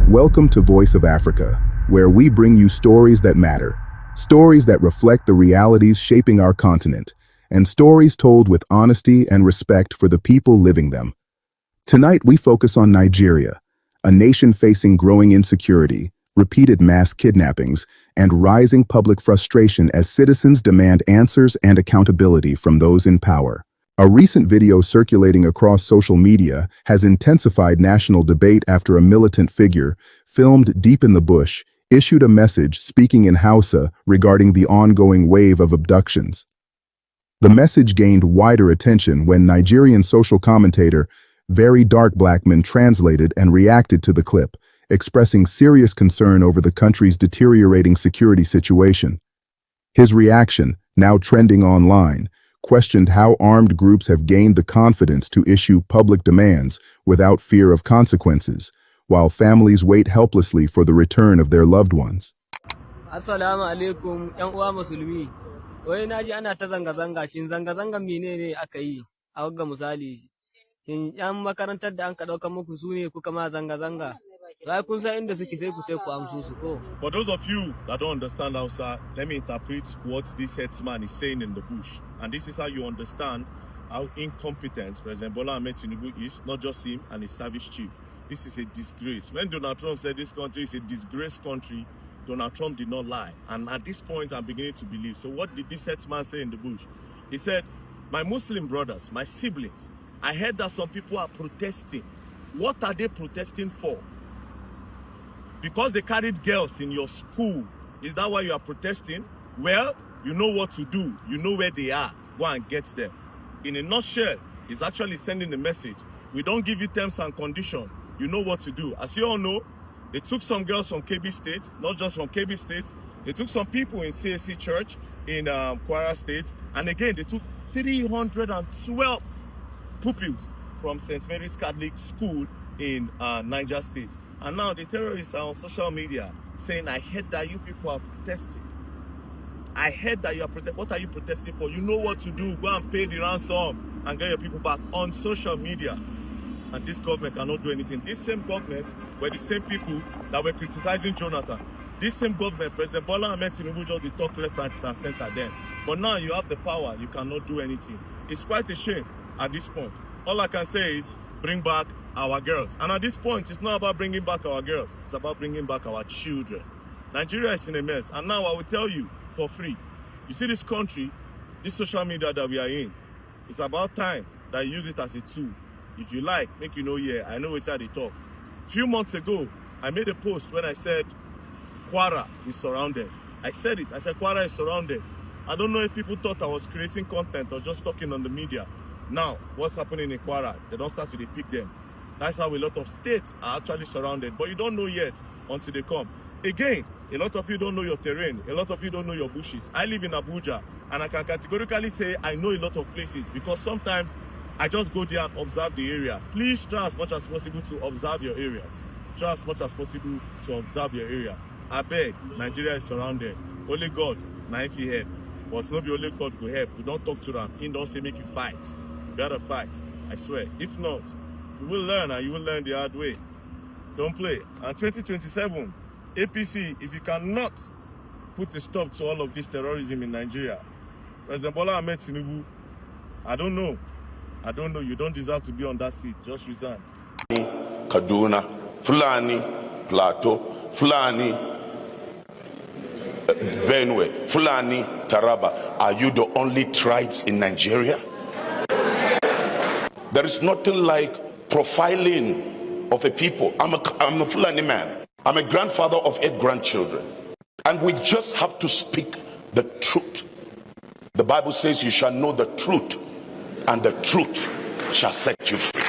Welcome to Voice of Africa, where we bring you stories that matter, stories that reflect the realities shaping our continent, and stories told with honesty and respect for the people living them. Tonight we focus on Nigeria, a nation facing growing insecurity, repeated mass kidnappings, and rising public frustration as citizens demand answers and accountability from those in power. A recent video circulating across social media has intensified national debate after a militant figure, filmed deep in the bush, issued a message speaking in Hausa regarding the ongoing wave of abductions. The message gained wider attention when Nigerian social commentator Darkblackman translated and reacted to the clip, expressing serious concern over the country's deteriorating security situation. His reaction, now trending online, questioned how armed groups have gained the confidence to issue public demands without fear of consequences, while families wait helplessly for the return of their loved ones. Assalamu alaikum, ‘yan uwa musulmi. Wai naji ana ta zanga-zanga, shin zanga-zangan menene aka yi a wagga misali? Shin ‘yan makarantar da an ka ɗaukar muku su ne kuka ma zanga-zanga? Sai kun san inda suke sai ku tai ku amsu su ko? For those of you that don't understand Hausa, let me interpret what this headsman is saying in the bush. And this is how you understand how incompetent President Bola Ahmed Tinubu is, not just him and his service chief. This is a disgrace. When Donald Trump said this country is a disgraced country, Donald Trump did not lie. And at this point, I'm beginning to believe. So what did this headsman say in the bush? He said, my Muslim brothers, my siblings, I heard that some people are protesting. What are they protesting for? Because they carried girls in your school. Is that why you are protesting? Well, you know what to do. You know where they are. Go and get them. In a nutshell, he's actually sending a message. We don't give you terms and conditions. You know what to do. As you all know, they took some girls from KB State, not just from KB State. They took some people in CSC Church in Kwara State. And again, they took 312 pupils from St. Mary's Catholic School in Niger State. And now the terrorists are on social media saying, I heard that you people are protesting. I heard that you are protesting. What are you protesting for? You know what to do. Go and pay the ransom and get your people back on social media. And this government cannot do anything. This same government were the same people that were criticizing Jonathan. This same government, President Bola Ahmed Tinubu, just the talk left, right, and center then. But now you have the power. You cannot do anything. It's quite a shame at this point. All I can say is bring back our girls. And at this point, it's not about bringing back our girls. It's about bringing back our children. Nigeria is in a mess. And now I will tell you for free. You see this country, this social media that we are in, it's about time that you use it as a tool. If you like, make you know, yeah, I know it's how they talk. A few months ago, I made a post when I said, Kwara is surrounded. I said it. I said, Kwara is surrounded. I don't know if people thought I was creating content or just talking on the media. Now, what's happening in Kwara? They don't start to pick them. That's how a lot of states are actually surrounded. But you don't know yet until they come. Again, a lot of you don't know your terrain. A lot of you don't know your bushes. I live in Abuja, and I can categorically say I know a lot of places because sometimes I just go there and observe the area. Please try as much as possible to observe your areas. Try as much as possible to observe your area. I beg, Nigeria is surrounded. Only God, now if you help. But it's not the only God who help. We don't talk to them. He don't say make you fight. You gotta fight. I swear. If not, you will learn, and you will learn the hard way. Don't play. And 2027, APC, if you cannot put a stop to all of this terrorism in Nigeria, President Bola Ahmed Tinubu, I don't know. You don't deserve to be on that seat. Just resign. Kaduna, Fulani, Plateau, Fulani, Benue, Fulani, Taraba. Are you the only tribes in Nigeria? There is nothing like profiling of a people. I'm a Fulani man. I'm a grandfather of 8 grandchildren. And we just have to speak the truth. The Bible says you shall know the truth, and the truth shall set you free.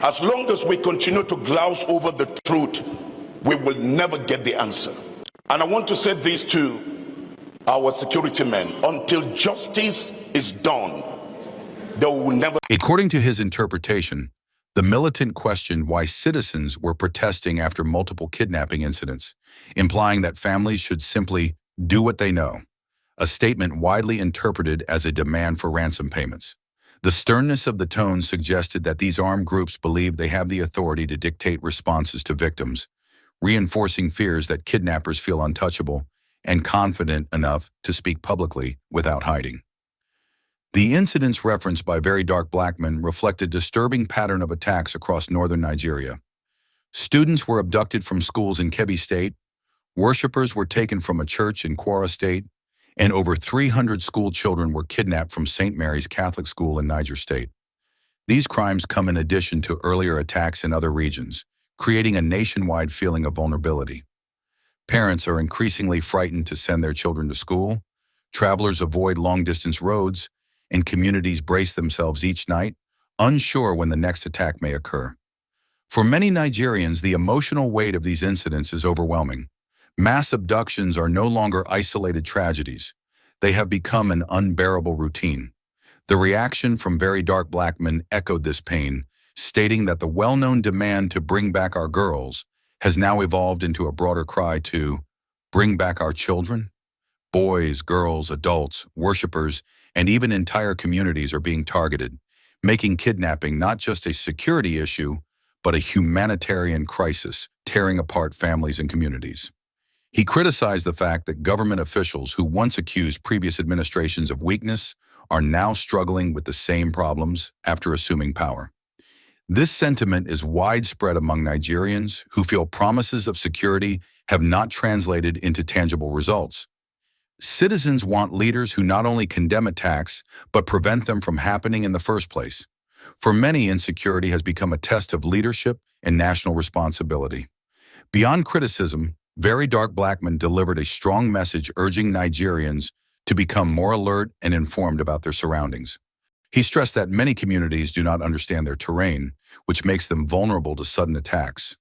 As long as we continue to glouse over the truth, we will never get the answer. And I want to say this to our security men. Until justice is done, they will never... According to his interpretation, the militant questioned why citizens were protesting after multiple kidnapping incidents, implying that families should simply do what they know, a statement widely interpreted as a demand for ransom payments. The sternness of the tone suggested that these armed groups believe they have the authority to dictate responses to victims, reinforcing fears that kidnappers feel untouchable and confident enough to speak publicly without hiding. The incidents referenced by Darkblackman reflect a disturbing pattern of attacks across northern Nigeria. Students were abducted from schools in Kebbi State, worshippers were taken from a church in Kwara State, and over 300 school children were kidnapped from St. Mary's Catholic School in Niger State. These crimes come in addition to earlier attacks in other regions, creating a nationwide feeling of vulnerability. Parents are increasingly frightened to send their children to school, travelers avoid long-distance roads, and communities brace themselves each night, unsure when the next attack may occur. For many Nigerians, the emotional weight of these incidents is overwhelming. Mass abductions are no longer isolated tragedies. They have become an unbearable routine. The reaction from Darkblackman echoed this pain, stating that the well-known demand to bring back our girls has now evolved into a broader cry to bring back our children. Boys, girls, adults, worshippers, and even entire communities are being targeted, making kidnapping not just a security issue, but a humanitarian crisis, tearing apart families and communities. He criticized the fact that government officials who once accused previous administrations of weakness are now struggling with the same problems after assuming power. This sentiment is widespread among Nigerians who feel promises of security have not translated into tangible results. Citizens want leaders who not only condemn attacks, but prevent them from happening in the first place. For many, insecurity has become a test of leadership and national responsibility. Beyond criticism, Darkblackman delivered a strong message urging Nigerians to become more alert and informed about their surroundings. He stressed that many communities do not understand their terrain, which makes them vulnerable to sudden attacks.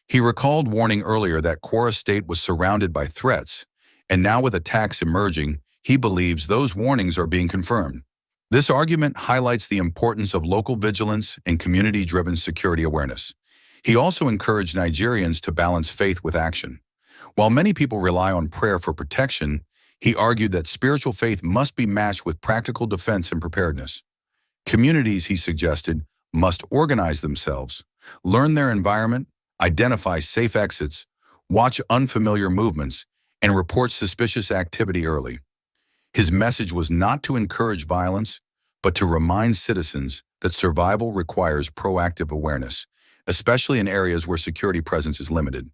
He recalled warning earlier that Kwara State was surrounded by threats, and now with attacks emerging, he believes those warnings are being confirmed. This argument highlights the importance of local vigilance and community-driven security awareness. He also encouraged Nigerians to balance faith with action. While many people rely on prayer for protection, he argued that spiritual faith must be matched with practical defense and preparedness. Communities, he suggested, must organize themselves, learn their environment, identify safe exits, watch unfamiliar movements, and report suspicious activity early. His message was not to encourage violence, but to remind citizens that survival requires proactive awareness, especially in areas where security presence is limited.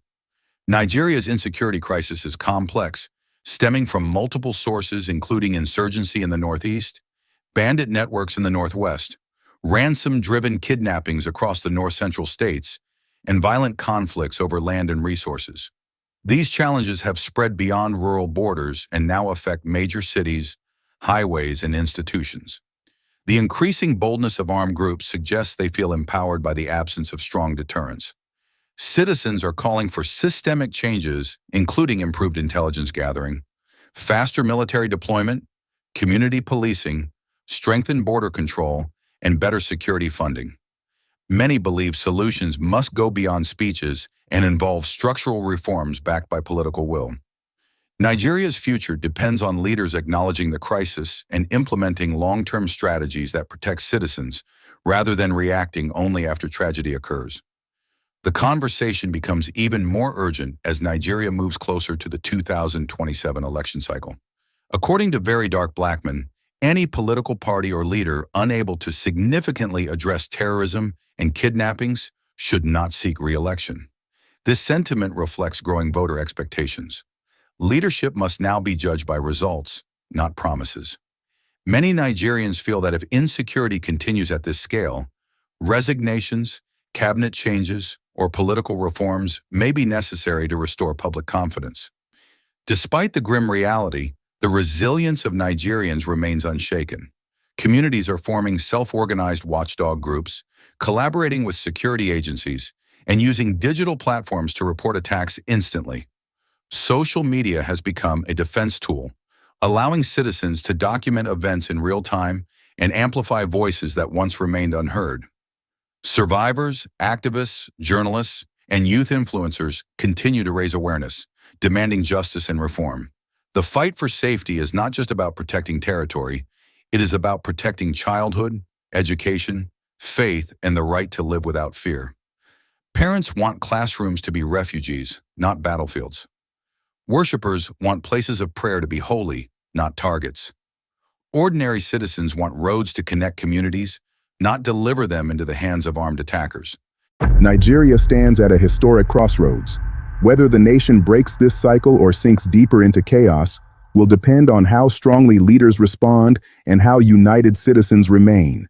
Nigeria's insecurity crisis is complex, stemming from multiple sources including insurgency in the northeast, bandit networks in the northwest, ransom-driven kidnappings across the north-central states, and violent conflicts over land and resources. These challenges have spread beyond rural borders and now affect major cities, highways, and institutions. The increasing boldness of armed groups suggests they feel empowered by the absence of strong deterrence. Citizens are calling for systemic changes, including improved intelligence gathering, faster military deployment, community policing, strengthened border control, and better security funding. Many believe solutions must go beyond speeches and involve structural reforms backed by political will. Nigeria's future depends on leaders acknowledging the crisis and implementing long-term strategies that protect citizens rather than reacting only after tragedy occurs. The conversation becomes even more urgent as Nigeria moves closer to the 2027 election cycle. According to Darkblackman, any political party or leader unable to significantly address terrorism and kidnappings should not seek re-election. This sentiment reflects growing voter expectations. Leadership must now be judged by results, not promises. Many Nigerians feel that if insecurity continues at this scale, resignations, cabinet changes, or political reforms may be necessary to restore public confidence. Despite the grim reality, the resilience of Nigerians remains unshaken. Communities are forming self-organized watchdog groups, collaborating with security agencies, and using digital platforms to report attacks instantly. Social media has become a defense tool, allowing citizens to document events in real time and amplify voices that once remained unheard. Survivors, activists, journalists, and youth influencers continue to raise awareness, demanding justice and reform. The fight for safety is not just about protecting territory, it is about protecting childhood, education, faith, and the right to live without fear. Parents want classrooms to be refuges, not battlefields. Worshippers want places of prayer to be holy, not targets. Ordinary citizens want roads to connect communities, not deliver them into the hands of armed attackers. Nigeria stands at a historic crossroads. Whether the nation breaks this cycle or sinks deeper into chaos will depend on how strongly leaders respond and how united citizens remain.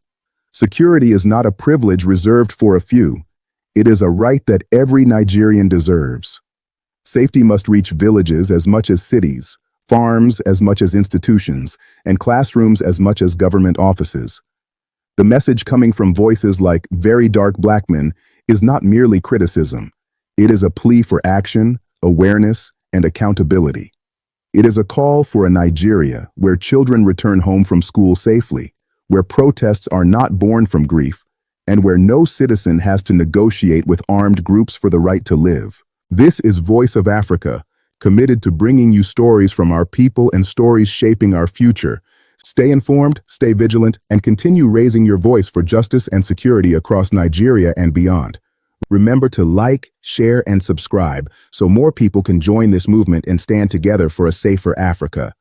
Security is not a privilege reserved for a few. It is a right that every Nigerian deserves. Safety must reach villages as much as cities, farms as much as institutions, and classrooms as much as government offices. The message coming from voices like Very Darkblackman is not merely criticism. It is a plea for action, awareness, and accountability. It is a call for a Nigeria where children return home from school safely, where protests are not born from grief, and where no citizen has to negotiate with armed groups for the right to live. This is Voice of Africa, committed to bringing you stories from our people and stories shaping our future. Stay informed, stay vigilant, and continue raising your voice for justice and security across Nigeria and beyond. Remember to like, share, and subscribe so more people can join this movement and stand together for a safer Africa.